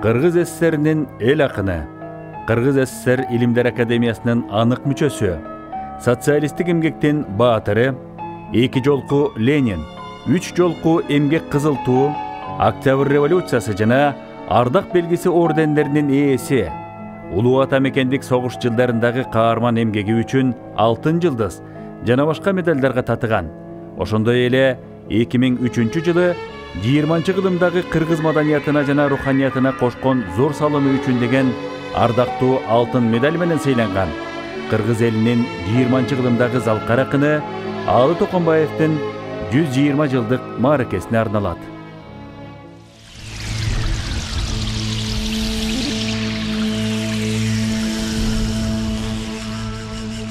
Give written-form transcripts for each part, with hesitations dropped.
Кыргыз СССР'нин эл акыны, Кыргыз СССР Илимдер Академиясынын анык мүчөсү, социалисттик эмгектин баатыры, 2 жолку Ленин, 3 жолку эмгек кызыл туу, Октябрь революциясы жана ардак белгиси ордендеринин ээси, улуу ата мекендик согуш жылдарындагы каарман эмгеги үчүн алтын жылдыз жана башка медалдарга татыган. Ошондой эле 2003 жылы 20-кылымдагы кыргыз маданиятына жана руханиятына кошкон зор салымы үчүн деген ардактуу алтын медаль менен сыйланган. Кыргыз элинин 20-кылымдагы залкар акыны Алы Токонбаевдин 120 жылдык мааракесине арналат.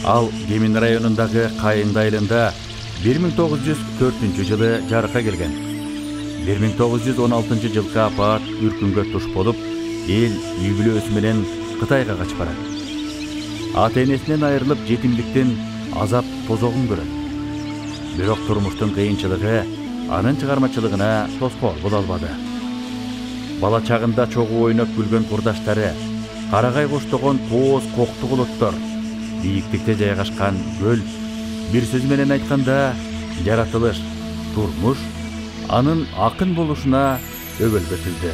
Ал Кемин районундагы Кайыңды айылында 1904 жылы жарыкка келген. 1916 жылкы апаат үркүнгө туш болуп, эл үй бүлөсү менен Кытайга качып барат. Ата энесинен айрылып жетимдиктин азап тозогун көрөт. Бирок турмуштун кыйынчылыгы анын чыгармачылыгына тоскоол боло албады. Бала чагында чогуу ойноп күлгөн курдаштары, карагай коштогон тооз кокту булуттар, бийиктикте жайгашкан көл, бир сөз менен айтканда, жаратылыш, турмуш анын акын болушуна өбөлбөтүлдү.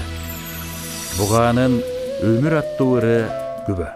Буга анын өмүр аттуу ыры күбө.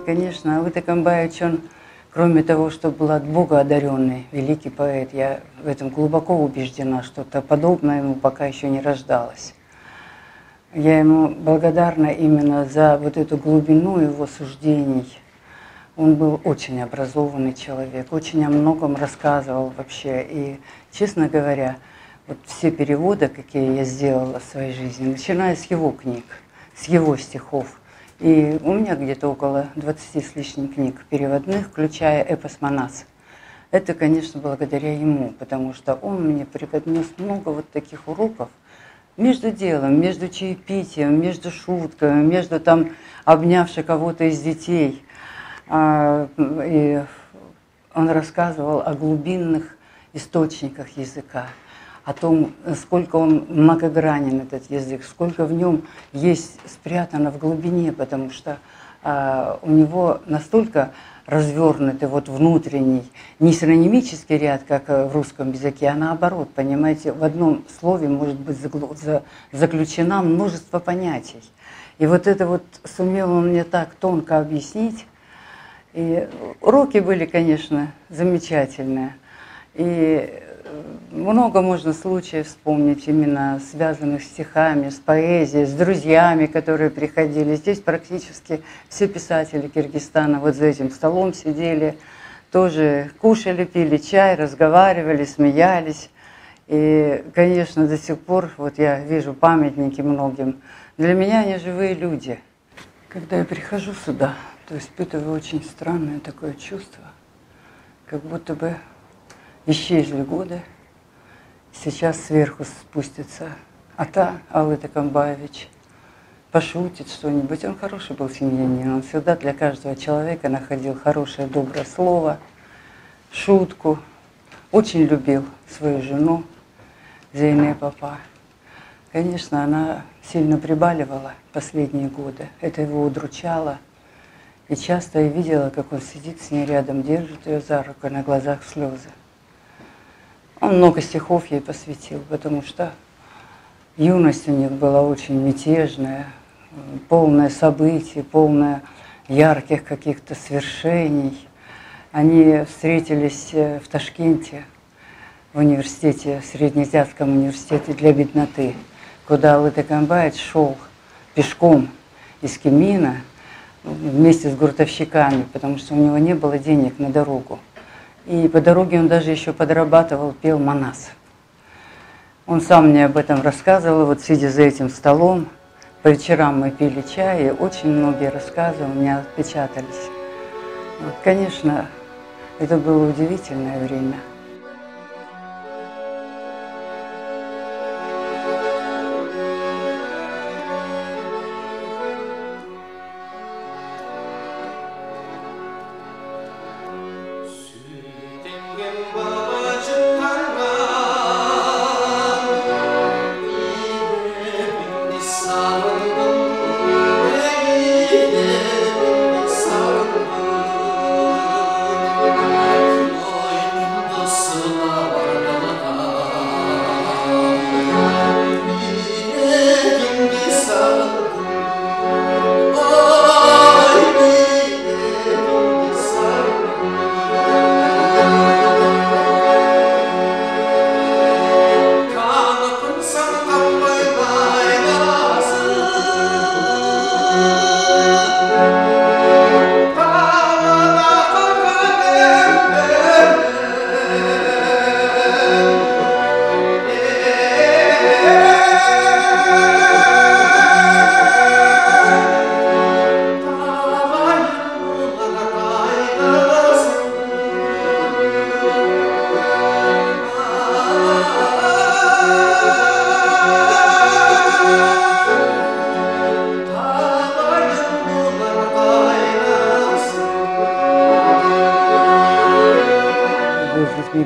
Конечно, Алы Токонбаевич, он, кроме того, что был от Бога одаренный, великий поэт, я в этом глубоко убеждена, что-то подобное ему пока еще не рождалось. Я ему благодарна именно за вот эту глубину его суждений. Он был очень образованный человек, очень о многом рассказывал вообще. И, честно говоря, вот все переводы, какие я сделала в своей жизни, начиная с его книг, с его стихов, и у меня где-то около 20 с лишним книг переводных, включая эпос «Манас». Это, конечно, благодаря ему, потому что он мне преподнес много вот таких уроков между делом, между чаепитием, между шутками, между там обнявши кого-то из детей. И он рассказывал о глубинных источниках языка, о том, сколько он многогранен, этот язык, сколько в нем есть спрятано в глубине, потому что у него настолько развернутый вот внутренний, не синонимический ряд, как в русском языке, а наоборот, понимаете, в одном слове может быть заключено множество понятий. И вот это вот сумел он мне так тонко объяснить. И уроки были, конечно, замечательные. И много можно случаев вспомнить, именно связанных с стихами, с поэзией, с друзьями, которые приходили. Здесь практически все писатели Киргизстана вот за этим столом сидели, тоже кушали, пили чай, разговаривали, смеялись. И, конечно, до сих пор, вот я вижу памятники многим, для меня они живые люди. Когда я прихожу сюда, то испытываю очень странное такое чувство, как будто бы исчезли годы, сейчас сверху спустится ата Алы Токонбаевич, пошутит что-нибудь. Он хороший был семьянин, он всегда для каждого человека находил хорошее, доброе слово, шутку. Очень любил свою жену Зейнеп апа. Конечно, она сильно прибаливала последние годы, это его удручало. И часто я видела, как он сидит с ней рядом, держит ее за руку, на глазах слезы. Он много стихов ей посвятил, потому что юность у них была очень мятежная, полная событий, полная ярких каких-то свершений. Они встретились в Ташкенте, в университете, в Среднеазиатском университете для бедноты, куда Алыт Акамбаевич шел пешком из Кемина вместе с гуртовщиками, потому что у него не было денег на дорогу. И по дороге он даже еще подрабатывал, пел манас. Он сам мне об этом рассказывал, вот сидя за этим столом. По вечерам мы пили чай, и очень многие рассказы у меня отпечатались. Вот, конечно, это было удивительное время.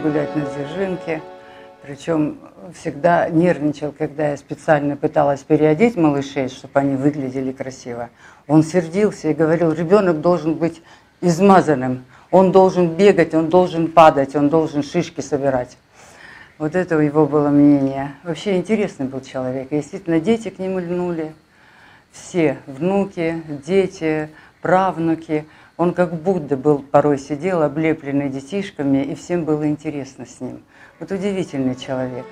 Гулять на Дзержинке, причем всегда нервничал, когда я специально пыталась переодеть малышей, чтобы они выглядели красиво. Он сердился и говорил, ребенок должен быть измазанным, он должен бегать, он должен падать, он должен шишки собирать. Вот это у его было мнение. Вообще интересный был человек. И действительно, дети к нему льнули, все, внуки, дети, правнуки. Он как Будда был, порой сидел, облепленный детишками, и всем было интересно с ним. Вот удивительный человек.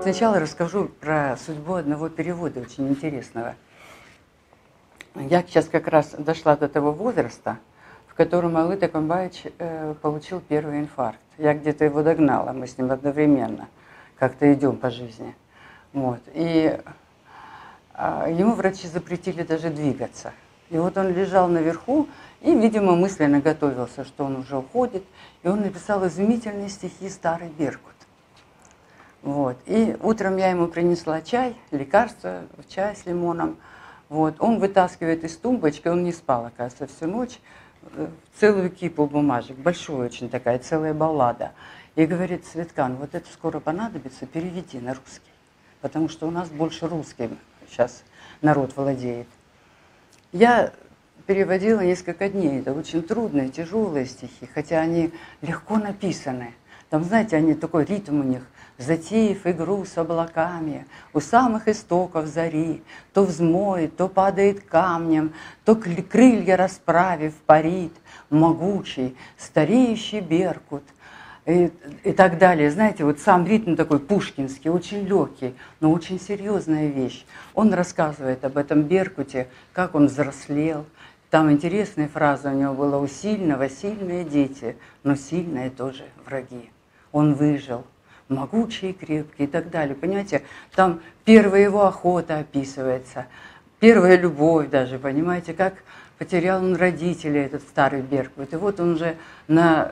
Сначала расскажу про судьбу одного перевода, очень интересного. Я сейчас как раз дошла до того возраста, в котором Алыт Акамбаевич получил первый инфаркт. Я где-то его догнала, мы с ним одновременно как-то идем по жизни. Вот. И ему врачи запретили даже двигаться. И вот он лежал наверху и, видимо, мысленно готовился, что он уже уходит. И он написал изумительные стихи «Старый Беркут». Вот. И утром я ему принесла чай, лекарство, чай с лимоном. Вот. Он вытаскивает из тумбочки, он не спал, оказывается, всю ночь, целую кипу бумажек, большую очень такая, целая баллада. И говорит: Светкан, вот это скоро понадобится, переведи на русский, потому что у нас больше русским сейчас народ владеет. Я переводила несколько дней, это очень трудные, тяжелые стихи, хотя они легко написаны. Там, знаете, они такой ритм у них. Затеяв игру с облаками, у самых истоков зари, то взмоет, то падает камнем, то крылья расправив парит, могучий, стареющий беркут и так далее. Знаете, вот сам ритм такой пушкинский, очень легкий, но очень серьезная вещь. Он рассказывает об этом беркуте, как он взрослел. Там интересная фраза у него была: у сильного сильные дети, но сильные тоже враги. Он выжил. Могучий и крепкий и так далее. Понимаете, там первая его охота описывается, первая любовь даже, понимаете, как потерял он родителей, этот старый Беркут. И вот он уже в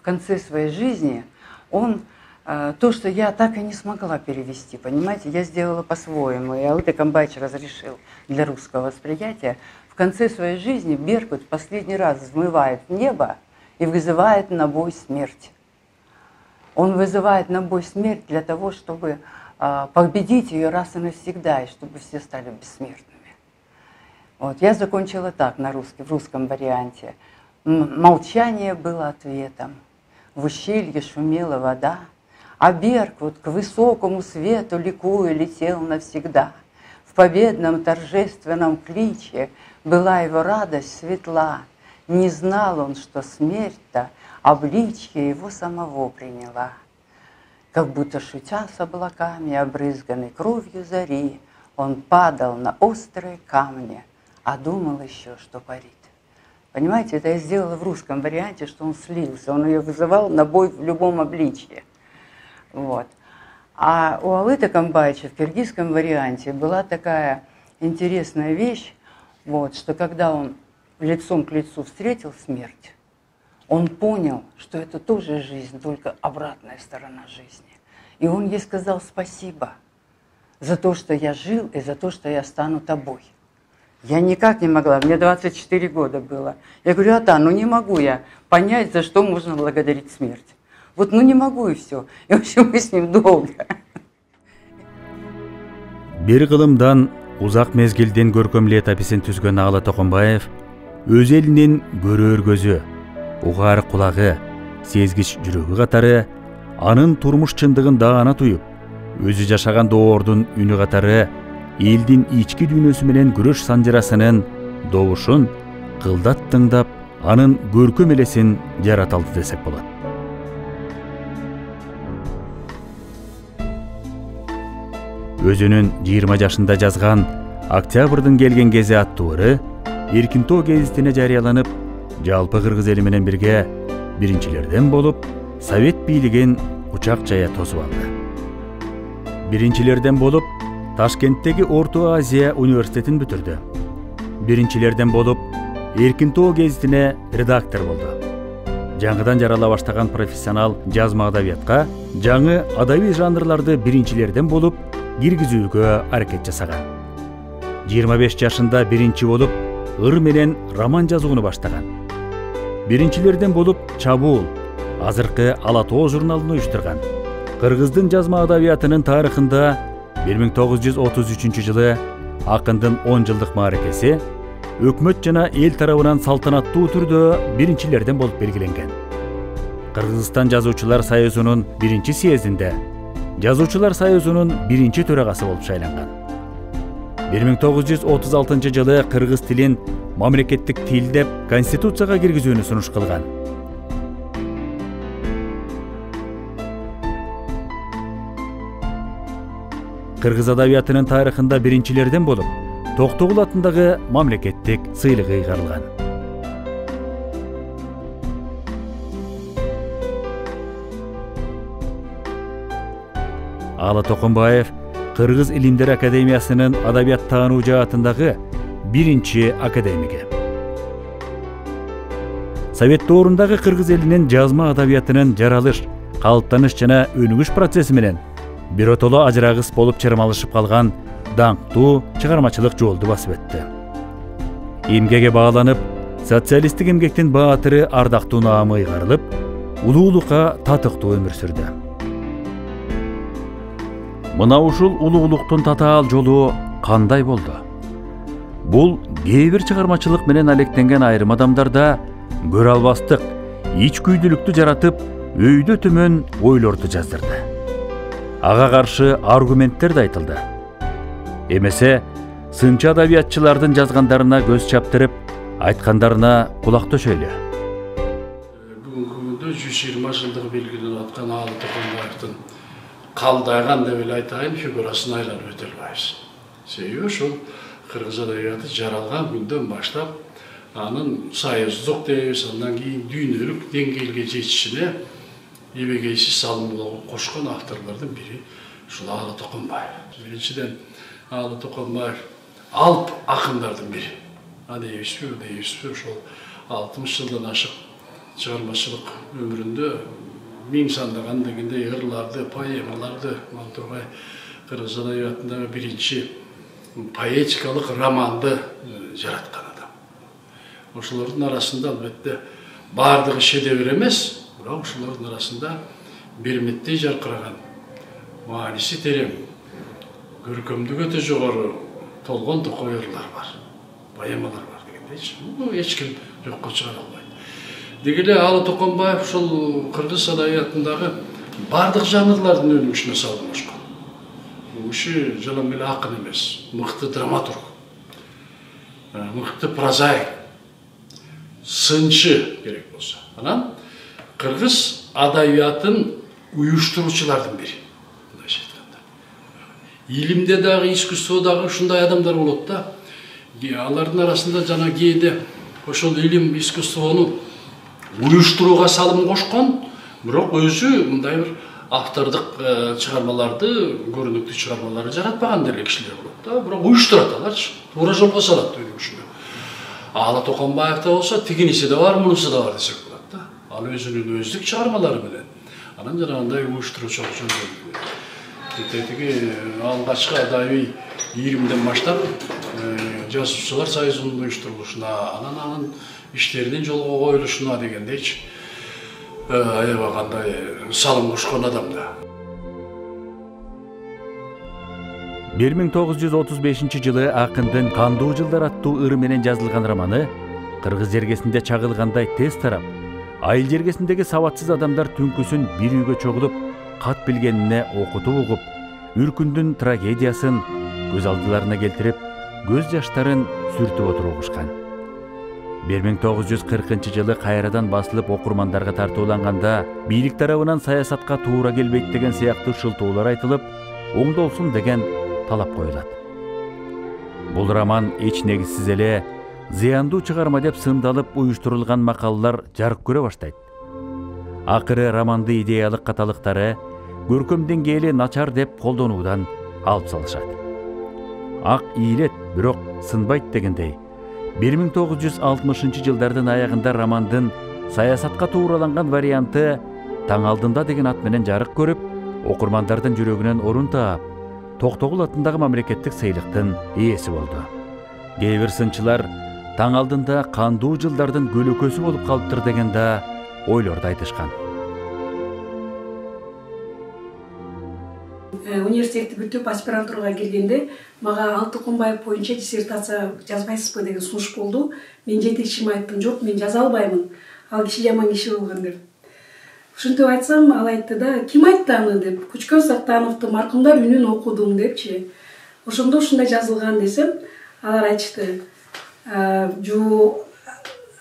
конце своей жизни, он то, что я так и не смогла перевести, понимаете, я сделала по-своему, и Алык Акамбаевич разрешил для русского восприятия. В конце своей жизни Беркут в последний раз взмывает в небо и вызывает на бой смерть. Он вызывает на бой смерть для того, чтобы победить ее раз и навсегда, и чтобы все стали бессмертными. Вот. Я закончила так на русский, в русском варианте. Молчание было ответом. В ущелье шумела вода, а Беркут к высокому свету ликуя летел навсегда. В победном торжественном кличе была его радость светла. Не знал он, что смерть-то обличье его самого приняла. Как будто шутя с облаками, обрызганный кровью зари, он падал на острые камни, а думал еще, что парит. Понимаете, это я сделала в русском варианте, что он слился, он ее вызывал на бой в любом обличье. Вот. А у Алыка Акамбаевича в киргизском варианте была такая интересная вещь, вот, что когда он лицом к лицу встретил смерть, он понял, что это тоже жизнь, только обратная сторона жизни. И он ей сказал: спасибо за то, что я жил, и за то, что я стану тобой. Я никак не могла, мне 24 года было. Я говорю: ну не могу я понять, за что можно благодарить смерть. Вот ну не могу, и все. И в общем мы с ним долго. Бир кылымдан узак мезгилден көркөм летописин түзгөн Алык Акамбаев өз элинин көрөр көзү, угаар кулагы, сезгич жүрөгү катары анын турмуш чындыгын даана туюп, өзү жашаган доордун үнү катары элдин ички дүйнөсү менен күрөш санжырасынын добушун кылдат тыңдап, анын көркөм элесин жарата алды десек болот. Өзүнүн 20 жашында жазган «Октябрдын келген кези» аттуу ыры Эркинтоо гезитине жарыяланып, жалпы кыргыз эли менен бирге биринчилерден болуп, Совет бийлигин учак жая тосуп алды. Биринчилерден болуп, Ташкенттеги Орто Азия университетин бүтүрдү. Биринчилерден болуп, Эркинтоо гезитине редактор болду. Жаңыдан жарала баштаган профессионал жазма адабиятка жаңы адабий жанрларды биринчилерден болуп киргизүүгө аракет жасаган. 25 жашында биринчи болуп, ыр менен роман жазууну баштаган. Биринчилерден болуп Чабуул, азыркы Ала тоо журналын уюштурган. Кыргыздын жазма адабиятынын тарыхында 1933 жылы акындын 10 жылдык мааракеси өкмөт жана эл тарабынан салтанаттуу түрдө биринчилерден болуп белгиленген. Кыргызстан жазуучулар союзунун биринчи съездинде жазуучулар союзунун биринчи төрагасы болуп шайланган. 1936 жылы кыргыз тилин мамлекеттик тил деп конституцияга киргизүүнү сунуш кылган. Кыргыз адабиятынын тарыхында биринчилерден болуп, Токтогул атындагы мамлекеттик сыйлыгы ыйгарылган. Алык Акамбаев Кыргыз Илимдер Академиясынын адабият таануу жаатындагы биринчи академиги. Совет доорундагы кыргыз элинин жазма адабиятынын жаралыш, калыптаныш жана өнүгүш процесси менен биротоло ажырагыс болуп чырмалышып калган даңктуу чыгармачылык жолду басып өттү. Эмгеге багланып, социалисттик эмгектин баатыры ардактуу наамы ыйгарылып, улуулукка татыктуу өмүр сүрдү. Мына ушул улуулуктун татаал жолу кандай болду? Бул кээ бир чыгармачылык менен алектенген айрым адамдарда көрө албастык, ич күйдүлүктү жаратып, өйдө төмөн ойлорду жаздырды. Ага каршы аргументтер да айтылды. Эмесе, сынчы адабиятчылардын жазгандарына көз чаптырып, айткандарына кулак төшөйлү. Бүгүнкү күндө 120 жылдык белгиленип аткан Аалы Токонбаевдин калдайган деп эле айтайын фигурасын айланып өтө албайбыз. Себеби ушул кыргыз адабияты жаралган күндөн баштап анын союздук дейбиз, андан кийин дүйнөлүк деңгээлге жетишине эбегейсиз салым кошкон авторлордун бири ушул Аалы Токонбаев. Биринчиден Аалы Токонбаев алп акындардын бири. Дейбизби, ошол 60 жылдан ашык чыгармачылык өмүрүндө миң сандаган дегендей ырларды, поэмаларды, Мантургай кыргыз адабиятындагы биринчи поэтикалык романды жараткан адам. Ошолордун арасында албетте бардыгы шедевр эмес, бирок ошолордун арасында берметтей жаркыраган, мааниси терең, көркөмдүгү өтө жогору толгон токой ырлар бар, поэмалар бар дегендейчи. Муну эч ким жокко чыгара албайт. Деги эле Аалы Токонбаев ушул кыргыз адабиятындагы бардык жанрлардын өнүгүшүнө салым кошкон. Бул киши жалаң эле акын эмес, мыкты драматург, мыкты прозаик, сынчы керек болсо. Анан кыргыз адабиятын уюштуруучулардын бири. Мындайча айтканда. Илимде дагы, искусстводагы ушундай адамдар болот да. Алардын арасында жана кээде ошол илим, искусствону уюштурууга салым кошкон, бирок өзү мындай бир автордук чыгармаларды, көрүнүктүү чыгармаларды жаратпаган деле кишилер болот да, бирок уюштурат аларчы, туура жолго салат өнүгүшүнө. Аалы Токонбаевда болсо тигиниси да бар, мунусу да бар десек болот да. Ал өзүнүн өздүк чыгармалары менен анан жанагындай уюштуруучу жөнүндө. Тетеги алгачкы адабий ийримден баштап жазуучулар союзунун уюштурулушуна, анан иштеринин жолго коюлушуна дегендейчи аябай кандай салым кошкон адам да. 1935 жылы акындын Кандуу жылдар аттуу ыры менен жазылган романы кыргыз жергесинде чагылгандай тез тарап, айыл жергесиндеги сабатсыз адамдар түнкүсүн бир үйгө чогулуп, кат билгенине окутуп угуп, үркүндүн трагедиясын көз алдыларына келтирип, көз жаштарын сүртүп отургушкан. 1940 жылы кайрадан басылып окурмандарга тартууланганда, бийлик тарабынан саясатка туура келбейт деген сыяктуу шылтоолор айтылып, оңдолсун деген талап коюлат. Бул роман эч негизсиз эле зыяндуу чыгарма деп сындалып уюштурулган макалалар жарык көрө баштайт. Акыры романды идеялык каталыктары көркөм деңгээли начар деп колдонуудан алып салышат. Ак ийилет, бирок сынбайт дегендей, 1960 жылдардын аягында романдын саясатка туураланган варианты таң алдында деген ат менен жарык көрүп, окурмандардын жүрөгүнөн орун таап, Токтогул атындагы мамлекеттик сыйлыктын ээси болду. Кээ бир сынчылар таң алдында кандуу жылдардын көлөкөсү болуп калыптыр деген да ойлорду айтышкан. Университетти бүтүп аспирантурага келгенде мага Аалы Токонбаев боюнча диссертация жазбайсызбы деген сунуш болду. Мен жетекчиме айттым, жок, мен жаза албаймын. Ал киши жаман киши болгон деп. Ушинтип айтсам, ал айтты да, ким айтты аны деп. Күчкөн Сактановду маркумдар үнүн окудум депчи. Ошондо ушундай жазылган десем, алар айтышты.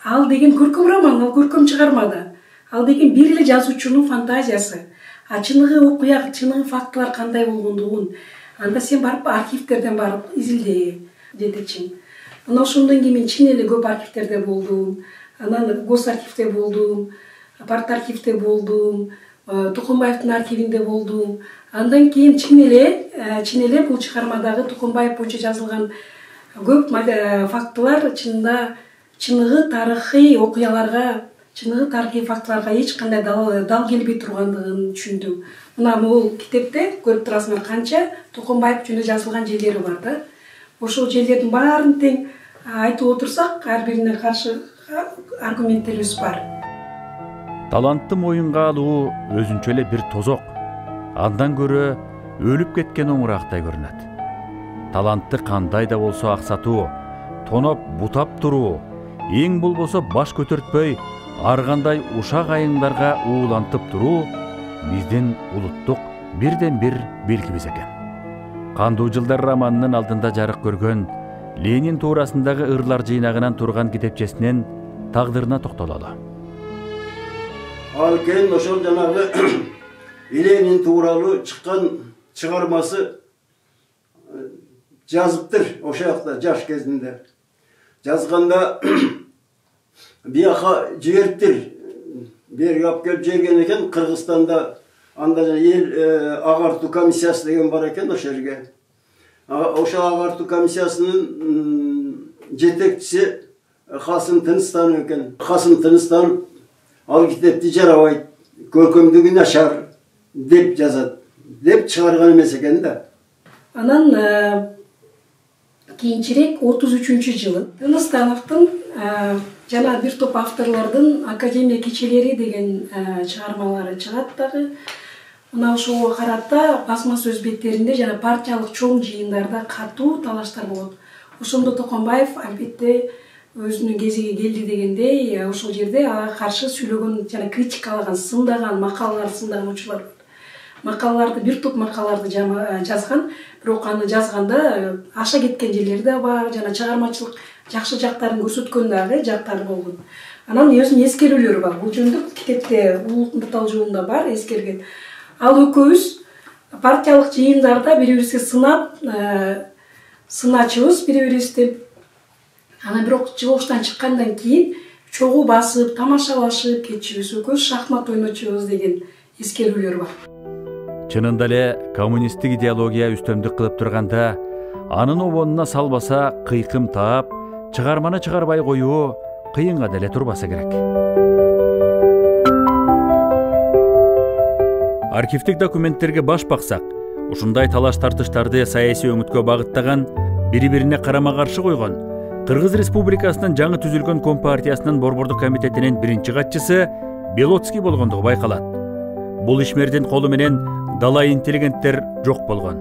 Ал деген көркөм роман, ал көркөм чыгарма да. Ал деген бир эле жазуучунун фантазиясы. А чыныгы окуя, чыныгы фактылар кандай болгондугун, анда сен барып архивтерден барып изилде, жетекчим. Мына ошондон кийин мен чын эле көп архивтерде болдум. Анан госархивде болдум, парт-архивде болдум, Токонбаевдин архивинде болдум. Андан кийин чын эле бул чыгармадагы Токонбаев боюнча жазылган көп фактылар чыныгы тарыхый окуяларга чыныгы тарыхый фактыларга эч кандай дал келбей тургандыгын түшүндүм. Мына могул китепте көрүп турасыңар канча Токомбаев жөнүндө жазылган жерлери бар да. Ошол жерлердин баарын тең айтып отурсак, ар бирине каршы аргументтерибиз бар. Талантты моюнга алуу өзүнчө эле бир тозок. Андан көрө өлүп кеткен оңурактай көрүнөт. Талантты кандай да болсо аксатуу, тоноп бутап туруу, эң болбосо баш көтөртпөй, ар кандай ушак айыңдарга уулантып туруу биздин улуттук бирден бир белгибиз экен. Кандуу жылдар романынын алдында жарык көргөн Ленин туурасындагы ырлар жыйнагынан турган китепчесинин тагдырына токтололу. Ал кейін ошол жанагы Ленин тууралуу чыккан чыгармасы жазыптыр ошол жакта жаш кезинде. Жазганда бияка жибериптир. Берге алып келип жерген экен. Кыргызстанда анда эл агартуу комиссиясы деген бар экен ошол жерге. Ошол агартуу комиссиясынын жетекчиси Касым Тыныстанов экен. Касым Тыныстанов ал китепти жарабайт, көркөмдүгү начар деп жазат. Деп чыгарган эмес экен да. Анан кийинчерээк 33-жылы Тыныстановдун жана бир топ авторлордун Академия кечелери деген чыгармалары чыгат дагы. Мына ошого карата басма сөз беттеринде жана партиялык чоң жыйындарда катуу талаштар болот. Ошондо Токомбаев албетте өзүнүн кезиги келди дегендей ошол жерде ага каршы сүйлөгөн жана критикалаган, сындаган макалалар сындаган учурлар бар. Макалаларды бир топ макалаларды жазган, бирок аны жазганда аша кеткен жерлери да бар, жана чыгармачылык жакшы жактарын көрсөткөн дагы жактары болгон. Анан өзүнүн эскерүүлөрү бар. Бул жөнүндө китепте Улуттун буталжуулунда бар эскерген. Ал экөөбүз партиялык жыйындарда бири-бирибизге сыначыбыз бири-бирибизди. Анан бирок чыгыштан чыккандан кийин чогуу басып, тамашалашып кетчүбүз, экөөбүз шахмат ойночубуз деген эскерүүлөр бар. Чынында эле коммунисттик идеология үстөмдүк кылып турганда, анын обонуна салбаса кыйкым таап, чыгарманы чыгарбай коюу кыйынга деле турбаса керек. Архивдик документтерге баш баксак, ушундай талаш тартыштарды саясий өңүткө багыттаган, бири-бирине карама-каршы койгон Кыргыз Республикасынын жаңы түзүлгөн Компартиясынын Борбордук комитетинин биринчи катчысы Белоцкий болгондугу байкалат. Бул ишмердин колу менен дала интеллигенттер жок болгон.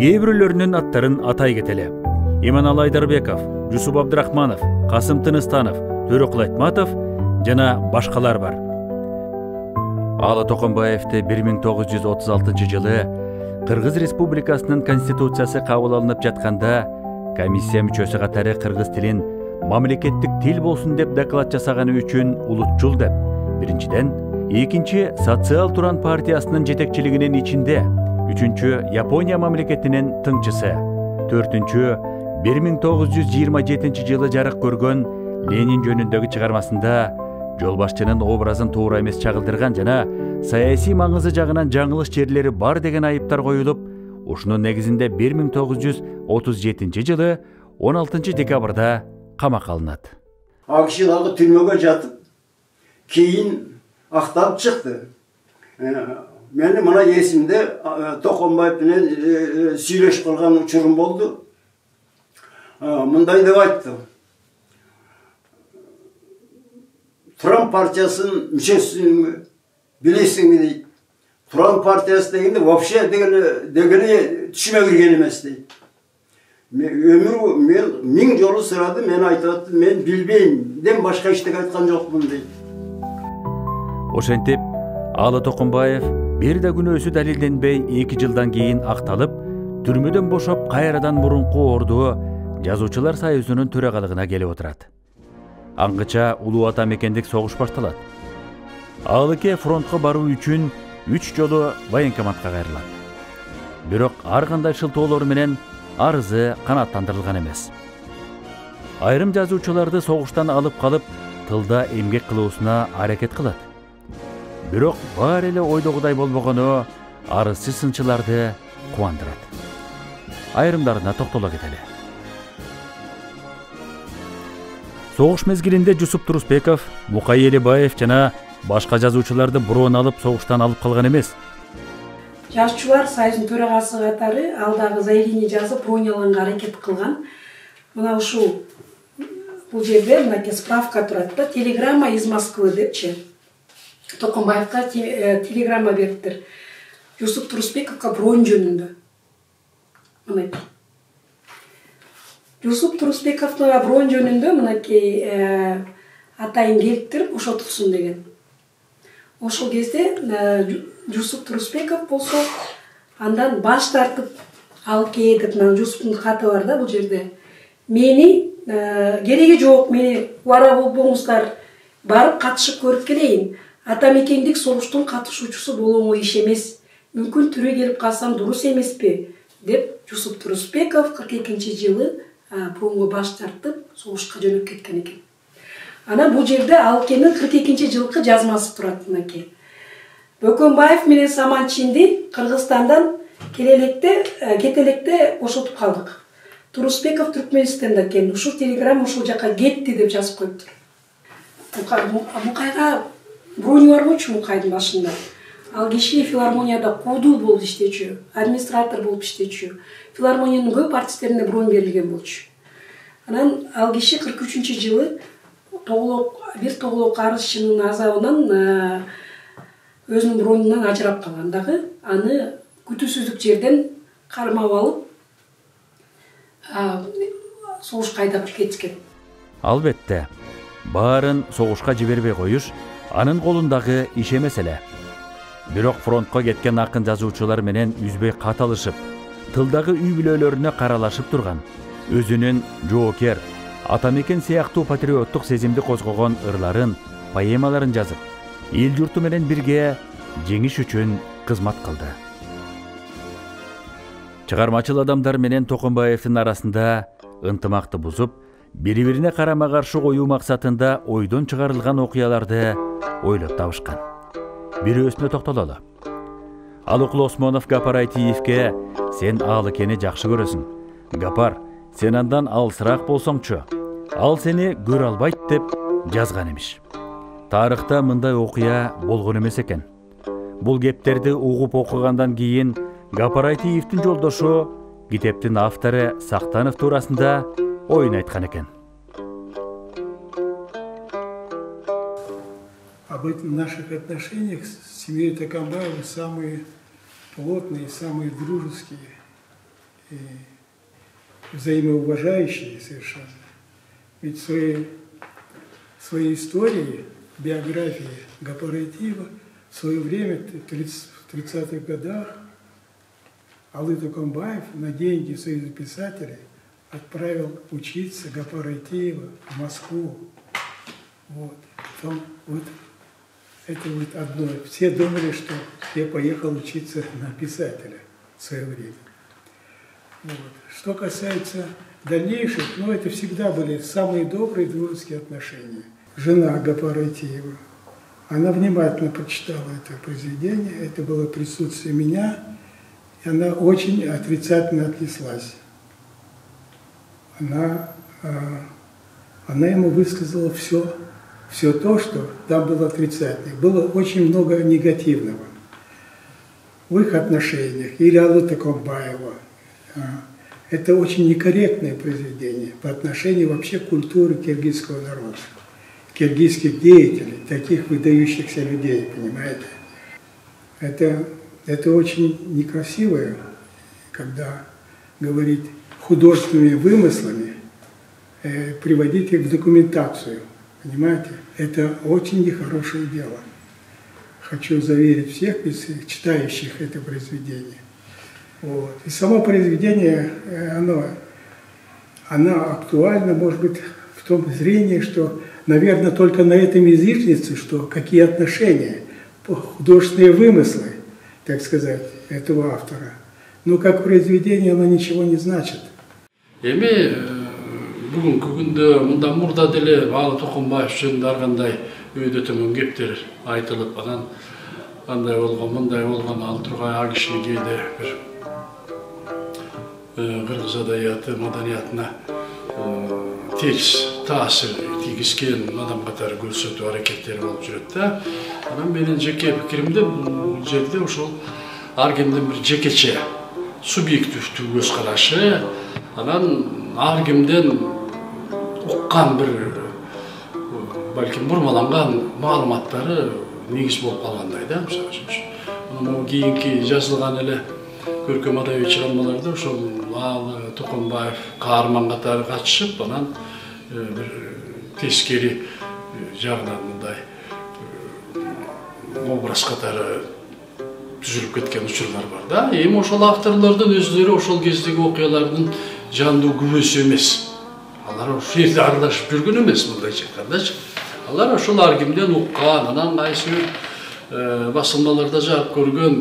Кээ бирөөлөрүнүн аттарын атай кетели. Иманалы Айдарбеков, Жусуп Абдрахманов, Касым Тыныстанов, Төрөкул Айтматов жана башкалар бар. Алы Токомбаевди 1936-жылы Кыргыз Республикасынын Конституциясы кабыл алынып жатканда комиссия мүчөсү катары кыргыз тилин мамлекеттик тил болсун деп доклад жасаганы үчүн улутчул деп, биринчиден, экинчи Социал Туран партиясынын жетекчилигинин ичинде, үчүнчү Япония мамлекетинин тыңчысы, төртүнчү 1927 жылы жарык көргөн Ленин жөнүндөгү чыгармасында жол башчынын образын туура эмес чагылдырган жана саясий маңызы жагынан жаңылыш жерлери бар деген айыптар коюлуп, ушунун негизинде 1937 жылы 16 декабрда камакка алынат. Ал киши дагы түрмөгө жатып, кийин акталып чыкты. Менин мына эсимде Токомбаев менен сүйлөшүп калган учурум болду. Мындай деп айтты. Туран партиясынын мүчөсүн билесиңби дейт. Туран партиясы дегенде вообще дегени түшүмө кирген эмес дейт. Мен 1000 жолу сурадым, мен айтып аттым, мен билбейм, башка эчтеке айткан жокмун дейт. Ошентип, Алы Токомбаев бир да күнөөсү далилденбей 2 жылдан кийин акталып, түрмөдөн бошоп кайрадан мурунку орду Жазуучулар Союзунун төрагалыгына келип отурат. Аңгыча улуу ата мекендик согуш башталат. Алыке фронтко баруу үчүн 3 жолу военкоматка кайрылат. Бирок ар кандай шылтоолор менен арызы канааттандырылган эмес. Айрым жазуучуларды согуштан алып калып, тылда эмгек кылуусуна аракет кылат. Бирок баары эле ойдогудай болбогону арызчы сынчыларды кубандырат. Айрымдарына токтоло кетели. Согуш мезгилинде Жусуп Турусбеков, Мукай Элибаев жана башка жазуучуларды буруун алып согуштан алып калган эмес. Жазуучулар союзунун төрагасы катары ал дагы заявление жазып броняланга аракет кылган. Мына ушул бул жерде мынакей справка турат да, телеграмма из Москвы депчи. Токомбаевка телеграмма бериптир. Жусуп Турусбековго бронь жөнүндө. Мынакей. Жусуп Турусбековго бронь жөнүндө мынакей атайын келиптир, ошотуксун деген. Ошол кезде Жусуп Турусбеков болсо андан баш тартып алып келип, мына Жусуптун каты бар да бул жерде. Мени кереги жок, мени убара болбоңуздар, барып катышып көрүп келейин. Атамекендик согуштун катышуучусу болуу оңой иш эмес. Мүмкүн түрө келип калсам дурус эмеспи, деп Жусуп Турусбеков 42-жылы бронго баш тартып согушка жөнөп кеткен экен. Анан бул жерде Алкенин 42-жылкы жазмасы турат мынакей. Бөкөнбаев менен Саманчинди Кыргызстандан кетелекте бошотуп калдык. Турусбеков Түркмөнстанда экен. Ушул телеграмма ушул жака кетти деп жазып коюптур. Мукайга бронь бар болчу Мукайдын башында. Ал киши филармонияда куудул болуп иштечү, администратор болуп иштечү. Филармониянын көп артисттерине бронь берилген болчу. Анан ал киши 43-жылы бир тоголок арызчынын азабынан өзүнүн бронунан ажырап калган дагы. Аны күтүүсүздүк жерден кармап алып согушка айдап кетишкен. Албетте, баарын согушка жибербей коюш анын колундагы иш эмес эле. Бирок фронтко кеткен акын жазуучулар менен үзбөй кат алышып, тылдагы үй бүлөлөрүнө каралашып турган, өзүнүн жоокер, атамекен сыяктуу патриоттук сезимди козгогон ырларын, поэмаларын жазып, эл журту менен бирге жеңиш үчүн кызмат кылды. Чыгармачыл адамдар менен Токомбаевдин арасында ынтымакты бузуп, бири-бирине карама-каршы коюу максатында ойдон чыгарылган окуяларды ойлоп табышкан. Бирөөсүнө токтололу. Алыкул Осмонов Гапар Айтиевке сен Алыкени жакшы көрөсүң. Гапар, сен андан алысыраак болсоңчу, ал сени көрө албайт деп жазган эмиш. Тарыхта мындай окуя болгон эмес экен. Бул кептерди угуп окугандан кийин Гапар Айтиевдин жолдошу, китептин автору Сактанов туурасында оюн айткан экен. Об этом наших отношениях с семьей Токомбаевых самые плотные, самые дружеские и взаимоуважающие совершенно. Ведь в своей истории, биографии Гапара Айтиева в свое время, в 30-х годах, Алы Токомбаев на деньги Союза писателей отправил учиться Гапара Айтиева в Москву. Вот. Это вот одно. Все думали, что я поехал учиться на писателя в свое время. Вот. Что касается дальнейших, это всегда были самые добрые дружеские отношения. Жена Гапара Айтиева, она внимательно прочитала это произведение, это было присутствие меня, и она очень отрицательно отнеслась. Она ему высказала все то, что там было отрицательное. Было очень много негативного в их отношениях. Или Аллы Токомбаева. Это очень некорректное произведение по отношению вообще к культуре киргизского народа, киргизских деятелей, таких выдающихся людей, понимаете? Это очень некрасивое, когда говорить художественными вымыслами, приводить их в документацию. Понимаете? Это очень нехорошее дело. Хочу заверить всех читающих это произведение. Вот. И само произведение, оно актуально, может быть, в том зрении, что, наверное, только на этом и зиждется, что какие отношения, художественные вымыслы, так сказать, этого автора. Но как произведение оно ничего не значит. Бүгүнкү күндө мындан мурда деле Алы Токомбаев жөнүндө ар кандай өйдө төмөн кептер айтылып, анан андай болгон, мындай болгон, ал тургай а кишини кээде бир кыргыз адабияты, маданиятына терс таасир тийгизген адам катары көрсөтүү аракеттери болуп жүрөт да. Анан менин жеке пикиримде бул жерде ошол ар кимдин бир жекече субъективдүү көз карашы, анан ар кимден уккан бир балким бурмаланган маалыматтары негиз болуп калгандай да. Мисалы үчүн кийинки жазылган эле көркөм адабий чыгармаларда ошол Алы, Токомбаев, каарман катары катышып, анан бир тескери жагынан мындай образ катары түзүлүп кеткен учурлар бар да. Эми ошол авторлордун өзлөрү ошол кездеги окуялардын жандуу күбөсү эмес. Алар ошол жерде аралашып жүргөн эмес, мындайча айткандачы. Алар ошол ар кимден уккан, анан кайсы басылмаларда жаап көргөн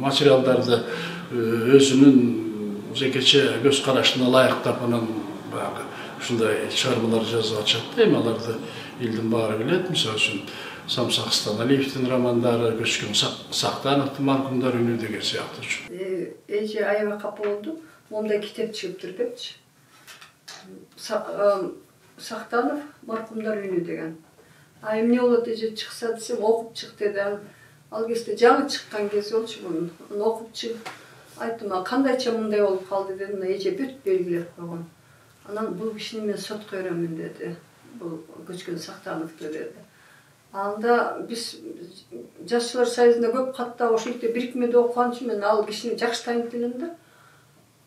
материалдарды өзүнүн жекече көз карашына ылайыктап анан баягы ушундай чыгармалар жазып атышат да. Эми аларды элдин баары билет. Мисалы үчүн Самсак Станалиевдин романдары, Көчкөн Сактановдун маркумдар үнү деген сыяктуу. Эже аябай капа болду. Момундай китеп чыгыптыр депчи. Сактанов маркумдар үнү деген. Эмне болот эже чыкса десем, окуп чык деди. Ал кезде жаңы чыккан кези болчу муну. Окуп чык. Айттым, кандайча мындай болуп калды дедим, эже бүт белгилеп койгон. Анан бул кишини мен сотко беремин деди. Бул Көчкөн Сактановду деди. Анда биз жашчылар союзунда көп катта ошол жерде бирикмеде окуган үчүн мен ал кишини жакшы тааныйт элем да.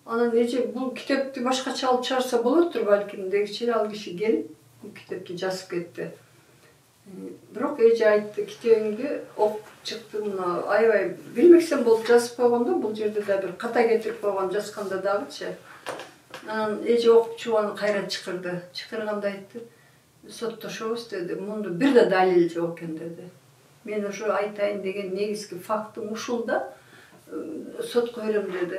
Анан эже бул китепти башкача алып чыгарса болоттур балким дегичи ал киши келип бул китепти жазып кетти. Бирок эже айтты, китебиңди окуп чыктым, аябай билмексем болуп жазып койгон да, бул жерде да бир ката кетирип койгон жазганда дагычы. Анан эже окуп чыгып аны кайра чакырды. Чакырганда айтты, соттошобуз деди, мунду бир да далил жок экен деди. Мен ошо айтайын деген негизги фактым ушул да, сотко берем деди.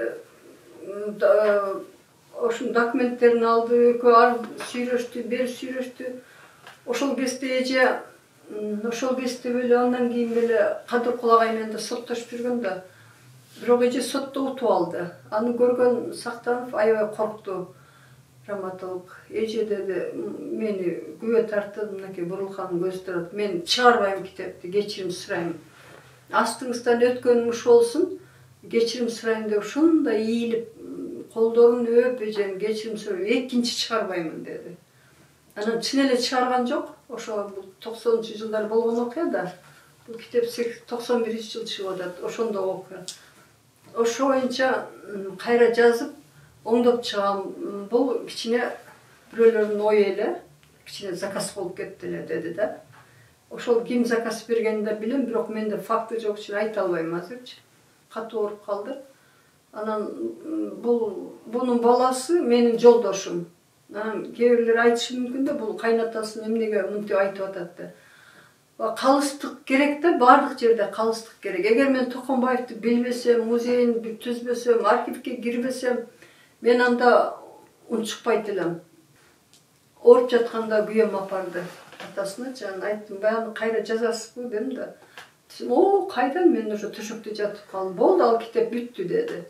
Ошонун документтерин алды, экөө сүйрөштү, бери сүйрөштү. Ошол кезде эже ошол кезде беле андан кийин беле Кадыр Кулагай менен да соттошуп жүргөн да. Бирок эже сотто утуп алды. Аны көргөн Сактанов аябай коркту. Драматолог эже деди, мени күбө тартып, мынакей бурулган көз турат. Мен чыгарбайм китепти, кечирим сурайм. Астыңыздан өткөнүм уш болсун, кечирим сурайм деп ушундай ийилип, колдорун өөп эжени кечирим сурап, экинчи чыгарбаймын деди. Анан чын эле чыгарган жок. Ошо 90-жылдар болгон окуя да. Бул китеп 91-жыл чыгып атат. Ошондо окуя. Ошо боюнча кайра жазып, оңдоп чыгам. Бул кичине бирөөлөрдүн ою эле, кичине заказ болуп кетти эле деди да. Ошол ким заказ бергенин да билем, бирок менде факты жок үчүн айта албайм азырчы. Катуу ооруп калды. Анан бунун баласы менин жолдошум. Кээ бирлер айтышы мүмкүн да, бул кайнатасын эмнеге мынтип айтып атат да. Калыстык керек да, бардык жерде калыстык керек. Эгер мен Токомбаевди билбесем, музейин түзбөсөм, архивге кирбесем, мен анда унчукпайт элем. Ооруп жатканда күйөөм апарды атасыначы. Айттым, баягы кайра жазасызбы дедим да. О, кайдан, мен уже төшөктө жатып калдым. Болду, ал китеп бүттү деди.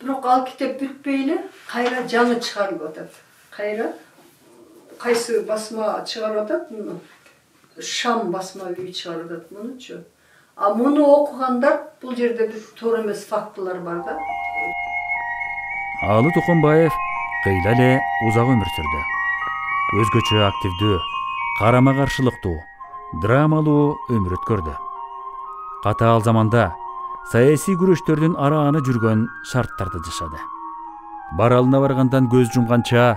Бирок ал китеп бүтпөй эле кайра жаңы чыгарылып атат. Кайра кайсы басма чыгарып атат муну? Шам басма үйү чыгарып атат мунучу. А муну окугандар бул жерде бир туура эмес фактылар бар да. Алы Токомбаев кыйла эле узак өмүр сүрдү. Өзгөчө активдүү, карама-каршылыктуу, драмалуу өмүр өткөрдү. Катаал заманда саясий күрөштөрдүн арааны жүргөн шарттарды жашады. Баралына баргандан көз жумганча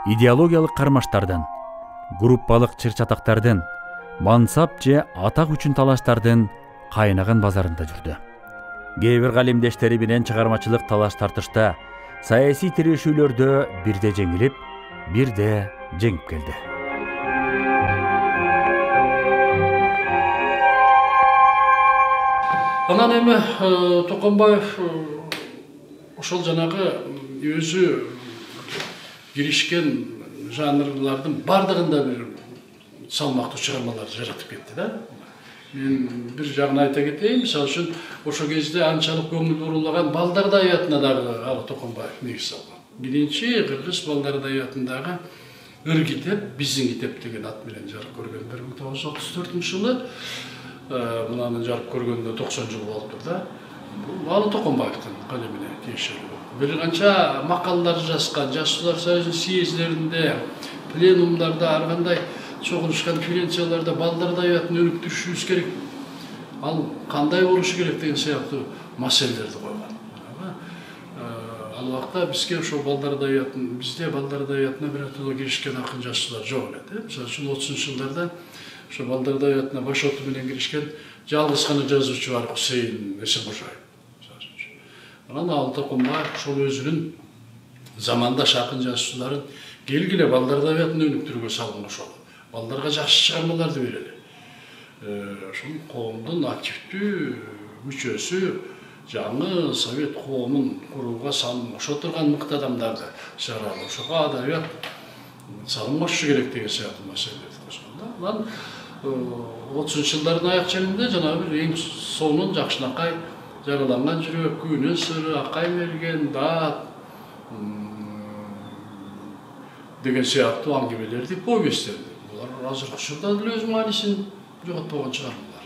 идеологиялык кармаштардын, группалык чыр-чатактардын, мансап же атак үчүн талаштардын кайнаган базарында жүрдү. Кээ бир калемдештери менен чыгармачылык талаш тартышта саясий тирешүүлөрдө бирде жеңилип, бирде жеңип келди. Анан эми Токомбаев ошол жанагы өзү киришкен жанрлардын бардыгында бир салмактуу чыгармалар жаратып кетти да. Мен бир жагын айта кетейин, мисалы үчүн ошол кезде анчалык көңүл бурулаган балдар адабиятына дагы Алы Токомбаев негиз салган. Биринчи кыргыз балдар адабиятындагы Ыр китеп, биздин китеп деген ат менен жарык көргөн 1934 жылы. Мынаны жарык көргөндө 90 жыл болуптур да. Бул Алы Токонбаевдин калемине тиешелүү. Бир канча макалалар жазган, Жашуулар союзунун съезддеринде, пленумдарда, ар кандай чогулуш конференцияларда балдар адабиятын өнүктүрүшүбүз керек. Ал кандай болушу керек деген сыяктуу маселелерди койгон. Ал убакта бизге ошо балдар адабиятын, бизде балдар адабиятына биротоло киришкен акын жазуучулар жок эле. Мисалы үчүн 30 жылдарда ошо балдар адабиятына баш оту менен киришкен жалгыз гана жазуучу бар Хусейин Эсенкожоев. Анан Алы Токонбаев ошол өзүнүн замандаш акын жазуучуларын келгиле балдар адабиятын өнүктүрүүгө салгын ошол. Балдарга жакшы чыгармаларды берели. Ошол коомдун активдүү мүчөсү, жаңы совет коомун курууга салым кошо турган мыкты адамдарды чыгаралы. Ошого адабият салым кошушу керек деген сыяктуу маселелерди кошкон да. Анан 30 жылдардын аяк ченинде жана бир эң сонун Жакшынакай, Жараланган жүрөк, Күнөн сыры, Акай мерген, Даат деген сыяктуу аңгемелерди, повесттерди. Булар азыркы учурда деле өз маанисин жоготпогон чыгармалар.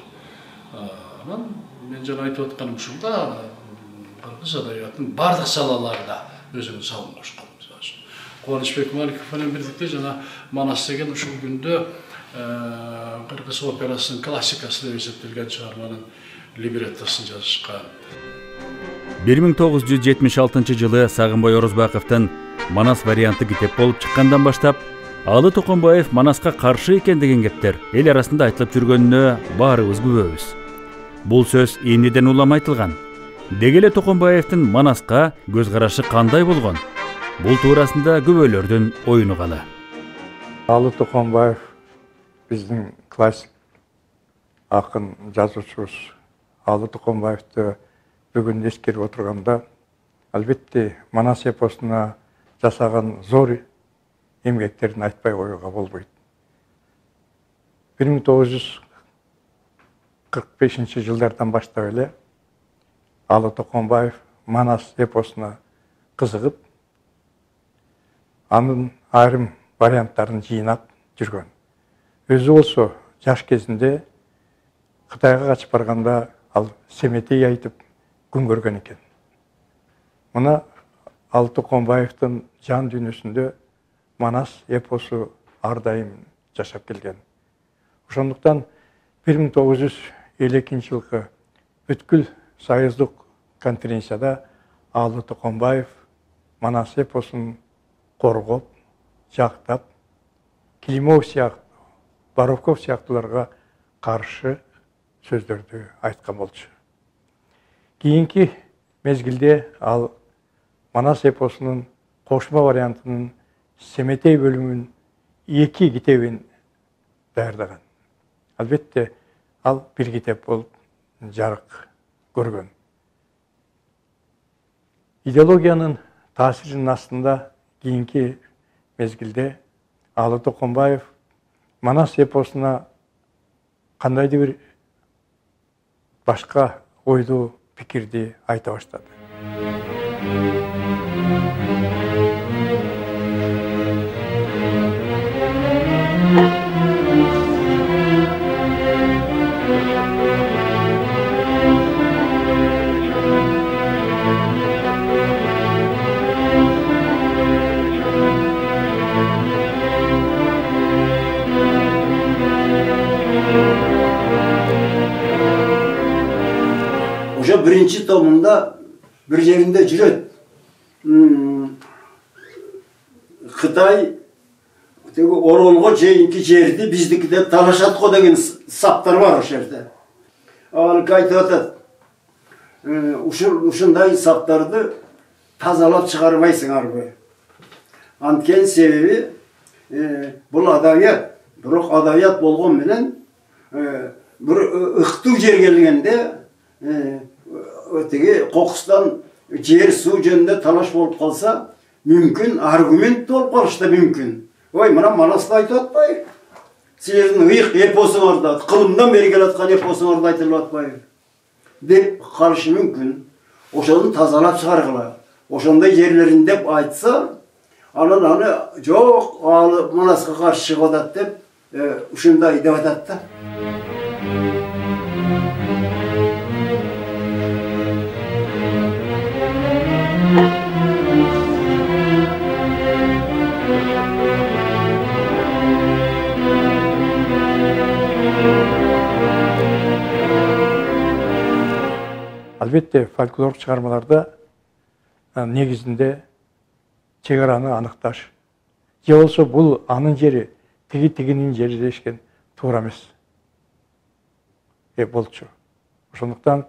Анан мен жана айтып атканым ушунда кыргыз адабиятынын бардык салаларында өзүнүн салымын кошкон. Кубанычбек Маликов менен бирдикте жана Манас деген ушул күндө кыргыз операсынын классикасы деп эсептелген чыгарманын либреттосун жазышкан. 1976 жылы Сагынбай Орозбаковдун Манас варианты китеп болуп чыккандан баштап, Алы Токонбаев Манаска каршы экен деген кептер эл арасында айтылып жүргөнүнө баарыбыз күбөбүз. Бул сөз эмнеден улам айтылган? Деги эле Токонбаевдин Манаска көз карашы кандай болгон? Бул туурасында күбөлөрдүн оюну кала. Алы Токонбаев биздин классик акын жазуучубуз. Алы Токонбаевди бүгүн эскерип отурганда, албетте Манас эпосуна жасаган зор эмгектерин айтпай коюуга болбойт. 1945 жылдардан баштап эле Алы Токонбаев Манас эпосуна кызыгып, анын айрым варианттарын жыйнап жүргөн. Өзү болсо жаш кезинде Кытайга качып барганда ал Семетей айтып күн көргөн экен. Мына Алы Токонбаевдин жан дүйнөсүндө Манас эпосу ар дайым жашап келген. Ошондуктан 1952 жылкы бүткүл союздук конференцияда Алы Токонбаев Манас эпосун коргоп, жактап, Климов сыяктуу, Боровков сыяктууларга каршы сөздөрдү айткан болчу. Кийинки мезгилде ал Манас эпосунун кошмо вариантынын Семетей бөлүмүн 2 китебин даярдаган. Албетте ал бир китеп болуп жарык көргөн. Идеологиянын таасиринин астында кийинки мезгилде Алы Токонбаев Манас эпосуна кандайдыр бир башка ойдуу пикирди айта баштады. Birinci tomunda bir yerinde cüret. Kıtay Orolgo çeyinki cerdi bizdeki de talaşatko degen saptar var o şerde. Al kaytatat. Uşunday saptardı tazalap çıkarmaysın arabaya. Antken sebebi bu adaviyat. Biroq adaviyat bolgon bilen bir ıhtı jer gelgende öteki kokustan yer su jönünde talaş bolup kalsa mümkün, argument bolup kalışta mümkün. Oy mana Manas'ta aytып atpay. Sizin ıyık eposuңarda, kılımdan beri gelatkan eposuңarda aytılıp atpay. Dep karşı mümkün. Oşonun tazalap çıkargıla. Oşonda yerlerinde aytsa Анан аны жок, алы Манаска каршы чыгып атат деп ушундай деп атат да. Албетте фольклорлық шығармаларда негізінде чегараны анықташ. Же болса бұл анын жері, тигинин жері дешкен туура эмес. Болчу. Ошондуктан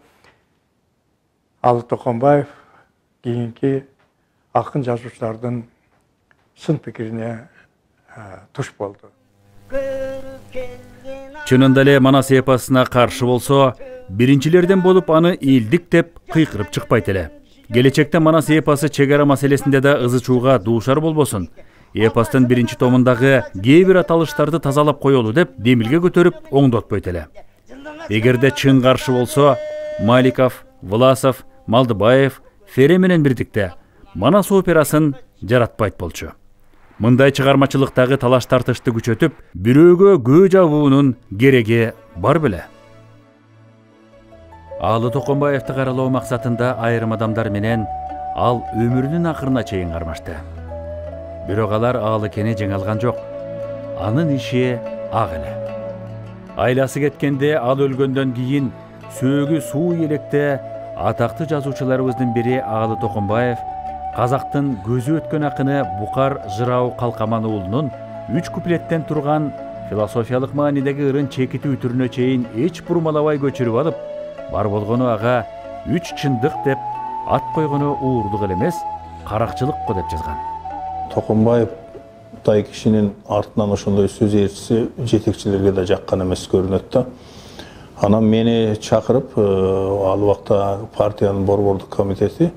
Алы Токонбаев кийинки акын жазуучулардын сын пикирине туш болду. Чынында эле Манас эпосуна каршы болсо, биринчилерден болуп аны ийилдик деп кыйкырып чыкпайт эле. Келечекте Манас эпосу чегара маселесинде да ызы чууга дуушар болбосун. Эпостун биринчи томундагы кээ бир аталыштарды тазалап коелу деп демилге көтөрүп оңдотпойт эле. Эгерде чын каршы болсо, Маликов, Власов, Малдыбаев, Фере менен бирдикте Манас операсын жаратпайт болчу. Мындай чыгармачылыктагы талаш тартышты күчөтүп, бирөөгө көө жабуунун кереги бар беле. Алы Токонбаевди каралоо максатында айрым адамдар менен ал өмүрүнүн акырына чейин кармашты. Бирок алар Алы Кени жеңе алган жок. Анын иши ак эле. Айласы кеткенде, ал өлгөндөн кийин сөөгү суу электе атактуу жазуучуларыбыздын бири Алы Токонбаев Казактын көзү өткөн акыны Букар Жырау Калкаман уулунун 3 куплеттен турган философиялык маанидеги ырын чекити үтүрүнө чейин эч бурмалабай көчүрүп алып, бар болгону ага 3 чындык деп ат койгону уурлук эле эмес, каракчылык го деп жазган. Токонбаев тай кишинин артынан ошондой сөз ээрчиси жетекчилерге да жаккан эмес көрүнөт да. Анан мени чакырып, ал убакта партиянын борбордук комитети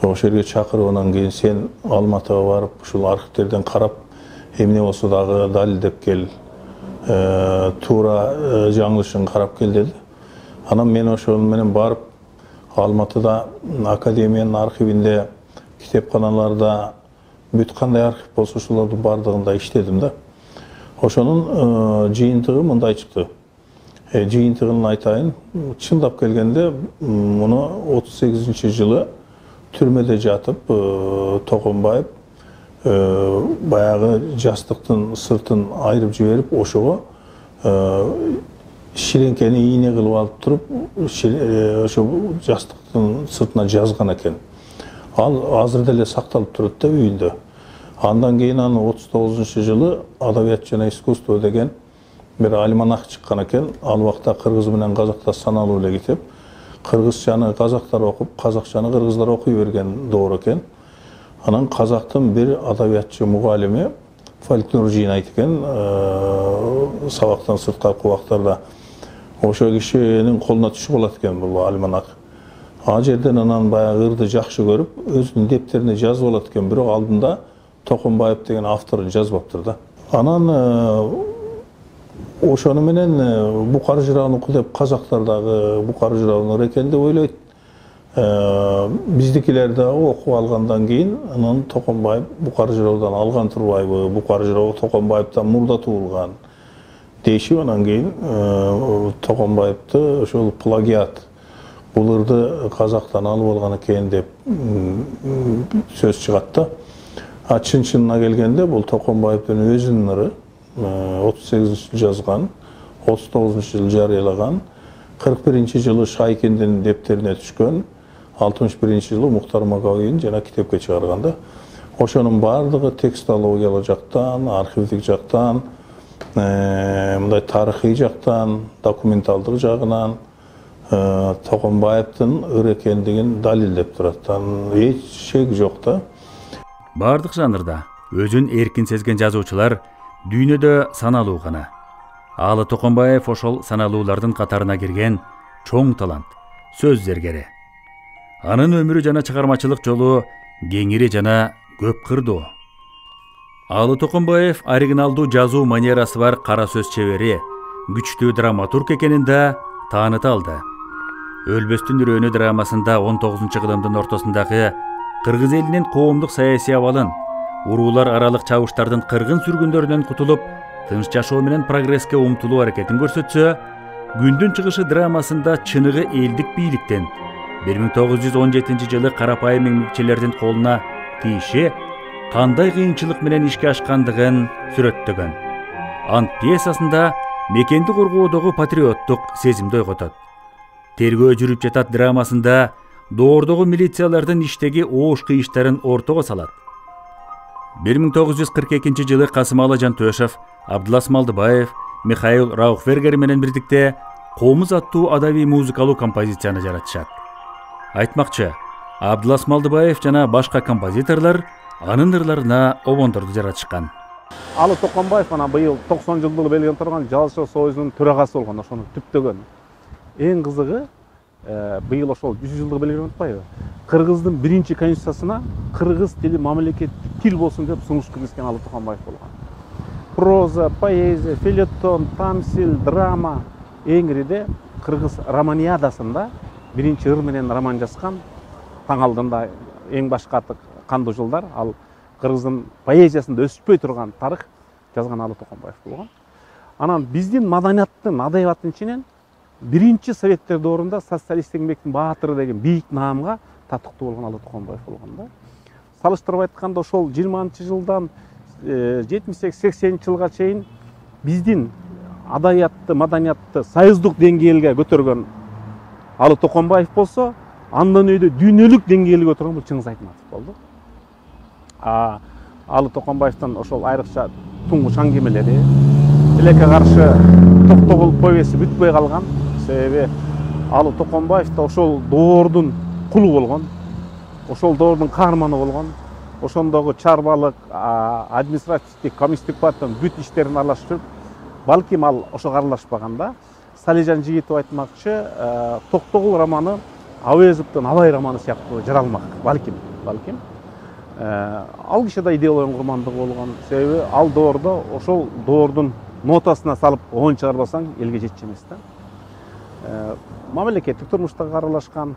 ошол жерге чакырып, анан кийин сен Алматыга барып, ушул архивтерден карап, эмне болсо дагы далилдеп кел, туура жаңылышын карап кел деди. Анан мен ошол менен барып, Алматыда академиянын архивинде, китепканаларда бүт кандай архив болсо ошолордун бардыгында иштедим да. Ошонун жыйынтыгы мындай чыкты. Жыйынтыгын айтайын, чындап келгенде, муну 38-жылы түрмөдө жатып, Токонбаев баягы жастыктын сыртын айырып жиберип, ошого ширеңкени ийне кылып алып туруп, ошо жастыктын сыртына жазган экен. Ал азыр деле сакталып турат да үйүндө. Андан кийин аны 39-жылы Адабият жана искусство деген бир альманах чыккан экен. Ал убакта кыргыз менен казакта саналуу эле китеп. Кыргызчаны казактар окуп, казакчаны кыргыздар окуй берген доор экен. Анан казактын бир адабиятчы мугалими фольклор жыйнайт экен, сабактан сырткаркы убактарда. Ошо кишинин колуна түшүп алат экен бул альманах. А жерден анан баягы ырды жакшы көрүп, өзүнүн дептерине жазып алат экен, бирок алдында Токонбаев деген авторун жазбаптыр да. Анан ошону менен Букар Жырауын оку деп казактар дагы Букар Жырауын ыр экен деп ойлойт. Биздикилер да окуп алгандан кийин анан Токонбаев Букар Жыраудан алган турбайбы, Букар Жырау Токонбаевден мурда туулган дейшип, анан кийин Токонбаевди ошол плагиат, бул ырды казактан алып алган экен деп сөз чыгат да. А чын-чынына келгенде бул Токонбаевдин өзүнүн ыры, 38-жылы жазган, 39-жылы жарыялаган, 41-жылы Шайкиндин дептерине түшкөн, 61-жылы Мухтар Магауин жана китепке чыгарган да. Ошонун бардыгы текстологиялык жактан, архивдик жактан, мындай тарыхый жактан, документалдык жагынан Токонбаевдин ыр экендигин далилдеп турат. Эч шек жок да. Бардык жанрда өзүн эркин сезген жазуучулар дүйнөдө саналуу гана. Алы Токонбаев ошол саналуулардын катарына кирген чоң талант, сөз зергери. Анын өмүрү жана чыгармачылык жолу кеңири жана көп кырдуу. Алы Токонбаев оригиналдуу жазуу манерасы бар кара сөз чебери, күчтүү драматург экенин да тааныта алды. Өлбөстүн үрөөнү драмасында 19-кылымдын ортосундагы кыргыз элинин коомдук саясий абалын, уруулар аралык чабыштардын кыргын сүргүндөрүнөн кутулуп, тынч жашоо менен прогресске умтулуу аракетин көрсөтсө, Күндүн чыгышы драмасында чыныгы элдик бийликтен 1917 жылы карапайым эмгекчилердин колуна тийиши кандай кыйынчылык менен ишке ашкандыгын сүрөттөгөн. Ант пьесасында мекенди коргоодогу патриоттук сезимди ойготот. Тергөө жүрүп жатат драмасында доордогу милициялардын иштеги оош кыйыштарын ортого салат. 1942 жылы Касымалы Жантөшев, Абдылас Малдыбаев, Михаил Раухвергер менен бирдикте Комуз аттуу адабий музыкалуу композицияны жаратышат. Айтмакчы, Абдылас Малдыбаев жана башка композиторлор анын ырларына обондорду жаратышкан. Алы Токонбаев ана быйыл 90 жылдыгы белгиленип турган Жазуучулар союзунун төрагасы болгон, ошону түптөгөн. Эң кызыгы быйыл ошол 100 жылдыгы белгиленип атпайбы? Кыргыздын биринчи конституциясына кыргыз тили мамлекеттик тил болсун деп сунуш киргизген Алы Токонбаев болгон. Проза, поэзия, фельетон, тамсил, драма эңириде кыргыз романиадасында биринчи ыр менен роман жазган. Таң алдында эң башка кандуу жылдар ал кыргыздын поэзиясында өспөй турган тарых жазган Алы Токонбаев болгон. Анан биздин маданияттын, адабияттын ичинен биринчи советтер доорунда социалист эмгектин баатыры деген бийик наамга татыктуу болгон Алы Токонбаев болгон да. Салыштырып айтканда ошол 20 жылдан 78-80 жылга чейин биздин адабиятты, маданиятты союздук деңгээлге көтөргөн Алы Токонбаев болсо, андан өйдө дүйнөлүк деңгээлге көтөргөн бул Чыңгыз Айтматов болду. Алы Токонбаевдин ошол айрыкча туңгуч аңгемелери, тилекке каршы Токтогул повеси бүтпөй калган. Себеби Алы Токонбаев да ошол доордун кулу болгон, ошол доордун каарманы болгон. Ошондогу чарбалык, административдик, коммунисттик партиянын бүт иштерин аралашып, балким ал ошого аралашпаганда, Салижан Жигитов айтмакчы, Токтогул романы Әуезовдун Абай романы сыяктуу жаралмак, балким. Ал киши да идеологиянын курмандыгы болгон. Себеби ал доордо ошол доордун нотасына салып оон чыгарбасаң элге жетчү эмес да. Мамлекеттик турмуштага аралашкан,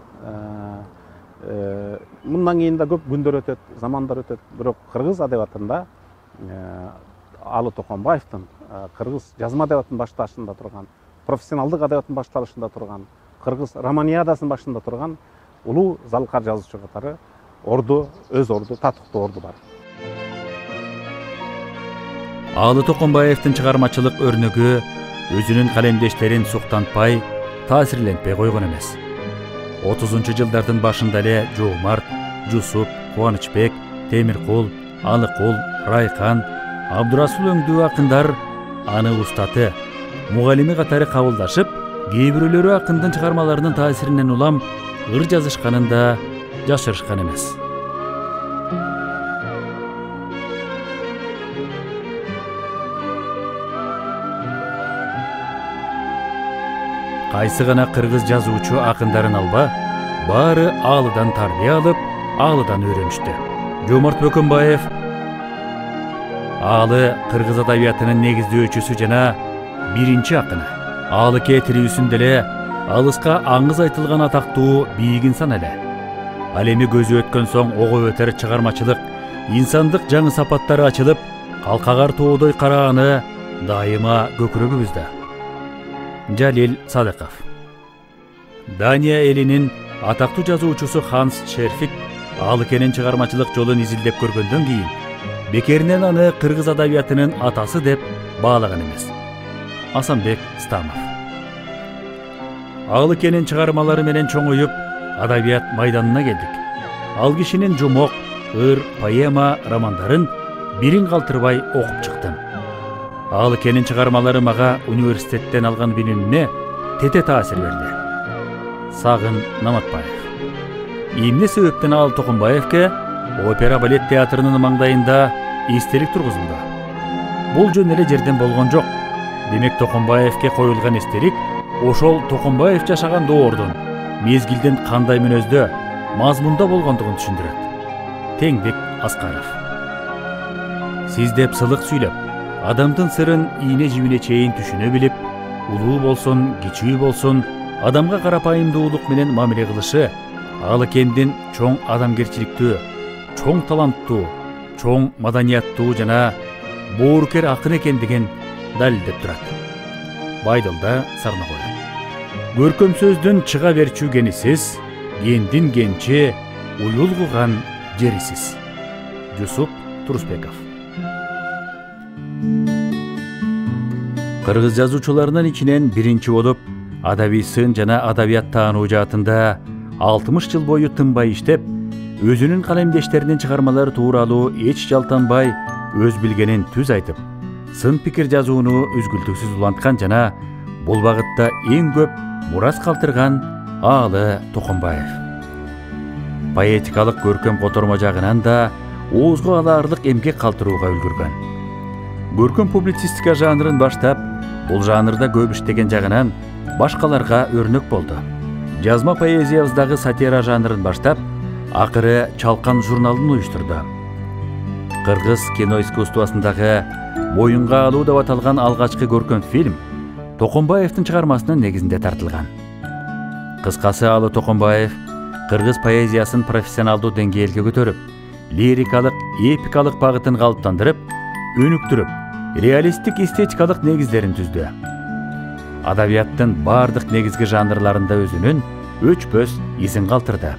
мындан кийин да көп күндөр өтөт, замандар өтөт. Бирок кыргыз адабиятында Алы Токонбаевдин кыргыз жазма адабиятынын башташында турган, профессионалдык адабиятынын башталышында турган, кыргыз романиадасынын башында турган улуу залкар жазуучу катары орду, өз орду, татыктуу орду бар. Алы Токонбаевдин чыгармачылык өрнөгү өзүнүн калемдештерин суктантпай, таасирлентпей койгон эмес. 30-жылдардын башында эле Жоомарт, Жусуп, Кубанычбек, Темиркул, Алыкул, Райкан, Абдурасул өңдүү акындар аны устаты, мугалими катары кабылдашып, кээ бирөөлөрү акындын чыгармаларынын таасиринен улам ыр жазышканын да жашырышкан эмес. Кайсы гана кыргыз жазуучу акындарын алба, баары Алыдан тарбия алып, Алыдан үйрөнүштү. Жоомарт Бөкөнбаев Алы кыргыз адабиятынын негиздөөчүсү жана биринчи акыны. Алы кетирүүсүндө эле алыска аңыз айтылган атактуу бийик инсан эле. Ал эми көзү өткөн соң ого өтөр чыгармачылык, инсандык жаңы сапаттары ачылып, калкагар тоодой карааны дайыма көкүрөгүбүздө. Жалил Садыков. Дания элинин атактуу жазуучусу Ханс Шерфик Алы кенен чыгармачылык жолун изилдеп көргөндөн кийин бекеринен аны кыргыз адабиятынын атасы деп баалаган эмес. Асанбек Стамов. Алы кенен чыгармалары менен чоңоюп, адабият майданына келдик. Ал кишинин жумок, ыр, поэма, романдарын бирин калтырбай окуп чыктым. Алы кенен чыгармалары мага университеттен алган билимиме тете таасир берди. Сагын Наматбаев. Эмне себептен Алы Токонбаевке опера балет театрынын маңдайында эстелик тургузулду? Бул жөн эле жерден болгон жок. Демек Токонбаевке коюлган эстелик ошол Токонбаев жашаган доордун, мезгилдин кандай мүнөздө, мазмунда болгондугун түшүндүрөт. Теңбек Аскаров. Сиз деп сылык сүйлөп, адамдын сырын ийне жибине чейин түшүнө билип, улуу болсун, кичүү болсун, адамга карапайымдуулук менен мамиле кылышы Алы кендин чоң адамгерчиликтүү, чоң таланттуу, чоң маданияттуу жана боорукер акын экендигин далилдеп турат. Байдылда сарна коет. Көркөм сөздүн чыга берчү генисиз, гендин генчи, уюлгуган жерисиз. Жусуп Турусбеков. Кыргыз жазуучуларынын ичинен биринчи болуп, адабий сын жана адабият таануу жаатында 60 жыл бою тынбай иштеп, өзүнүн калемдештеринин чыгармалары тууралуу эч жалтанбай өз билгенин түз айтып, сын пикир жазууну үзгүлтүксүз уланткан жана бул багытта эң көп мурас калтырган Аалы Токомбаев. Поэтикалык көркөм котормо жагынан да оозго алаарлык эмгек калтырууга үлгүргөн. Көркөм публицистика жанрын баштап, бул жанрда көп иштеген жагынан башкаларга өрнөк болду. Жазма поэзиябыздагы сатира жанрын баштап, акыры Чалкан журналын уюштурду. Кыргыз кино искусствосундагы моюнга алуу деп аталган алгачкы көркөм фильм Токомбаевдин чыгармасынын негизинде тартылган. Кыскасы, Аалы Токомбаев кыргыз поэзиясын профессионалдуу деңгээлге көтөрүп, лирикалык, эпикалык багытын калыптандырып, өнүктүрүп, реалисттик эстетикалык негиздерин түздү. Адабияттын бардык негизги жанрларында өзүнүн өчпөс изин калтырды.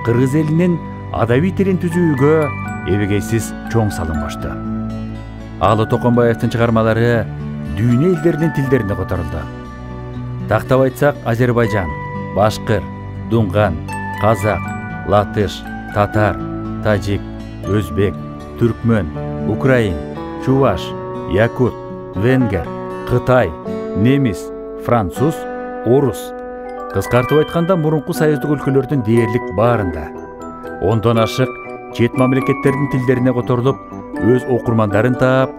Кыргыз элинин адабий тилин түзүүгө эбегейсиз чоң салым кошду. Аалы Токомбаевдин чыгармалары дүйнө элдеринин тилдерине которулду. Тактап айтсак, Азербайжан, башкыр, дунган, казак, латыш, татар, тажик, өзбек, түркмөн, украин, чуваш, якут, венгер, кытай, немис, француз, орус. Кыскартып айтканда, мурунку союздук өлкөлөрдүн дээрлик баарында. 10дон ашык чет мамлекеттердин тилдерине которулуп, өз окурмандарын таап,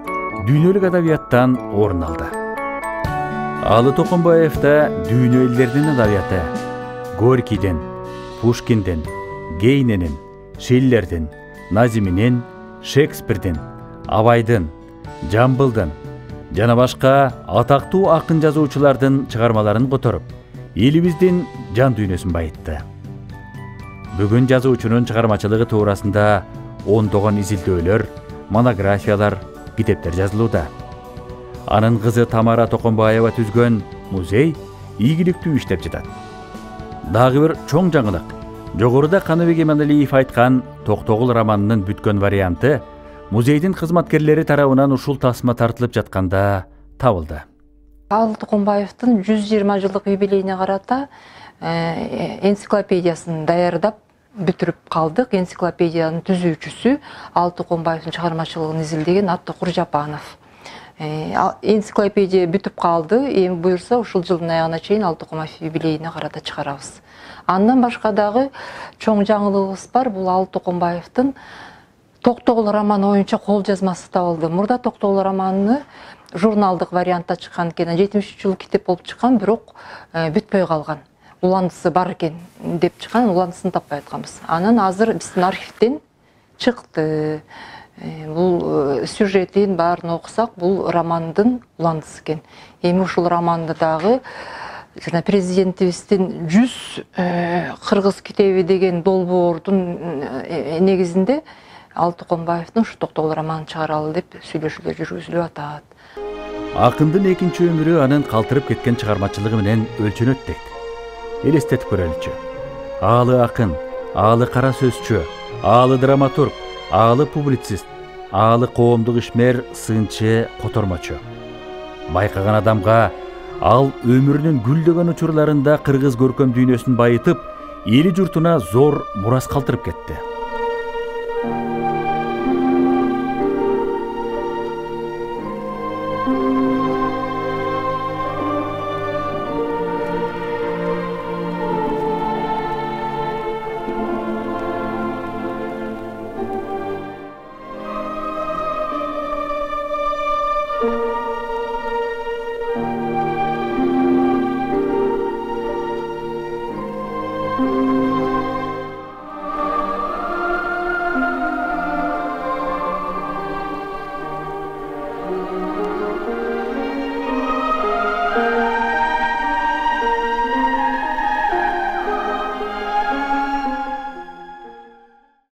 дүйнөлүк адабияттан орун алды. Аалы Токомбаев да дүйнө элдеринин адабияты Горькийден, Пушкинден, Гейненин, Шиллердин, Назиминин, Шекспирдин, Абайдын, Жамбылдын жана башка атактуу акын жазуучулардын чыгармаларын которуп, элибиздин жан дүйнөсүн байытты. Бүгүн жазуучунун чыгармачылыгы туурасында ондогон изилдөөлөр, монографиялар, китептер жазылууда. Анын кызы Тамара Токомбаева түзгөн музей ийгиликтүү иштеп жатат. Дагы бир чоң жаңылык. Жогоруда Каныбек Эманалиев айткан Токтогул романынын бүткөн варианты музейдин кызматкерлери тарабынан ушул тасма тартылып жатканда табылды. Аалы Токомбаевдин 120 жылдык юбилейине карата энциклопедиясын даярдап бүтүрүп калдык. Энциклопедиянын түзүүчүсү Аалы Токомбаевдин чыгармачылыгын изилдеген Аттыкур Жапанов. Энциклопедия бүтүп калды. Эми буюрса ушул жылдын аягына чейин Аалы Токомбаев юбилейине карата чыгарабыз. Андан башка дагы чоң жаңылыгыбыз бар. Бул Аалы Токомбаевдин Токтогул романы боюнча кол жазмасы табылды. Мурда Токтогул романы журналдык вариантта чыккан экен. 73 жыл китеп болуп чыккан, бирок бүтпөй калган. Уландысы бар экен деп чыккан, уландысын таппай атканбыз. Анан азыр биздин архивден чыкты. Бул сюжетин баарын окусак, бул романдын уландысы экен. Эми ушул романды дагы жана президентибиздин 100 кыргыз китеби деген долбоордун негизинде Аалы Токомбаевдин ушу Токтогул романын чыгаралы деп сүйлөшүүлөр жүргүзүлүп атат. Акындын экинчи өмүрү анын калтырып кеткен чыгармачылыгы менен өлчөнөт дейт. Элестетип көрөлүчү. Аалы акын, Аалы кара сөзчү, Аалы драматург, Аалы публицист, Аалы коомдук ишмер, сынчы, котормочу. Байкаган адамга ал өмүрүнүн гүлдөгөн учурларында кыргыз көркөм дүйнөсүн байытып, эли журтуна зор мурас калтырып кетти.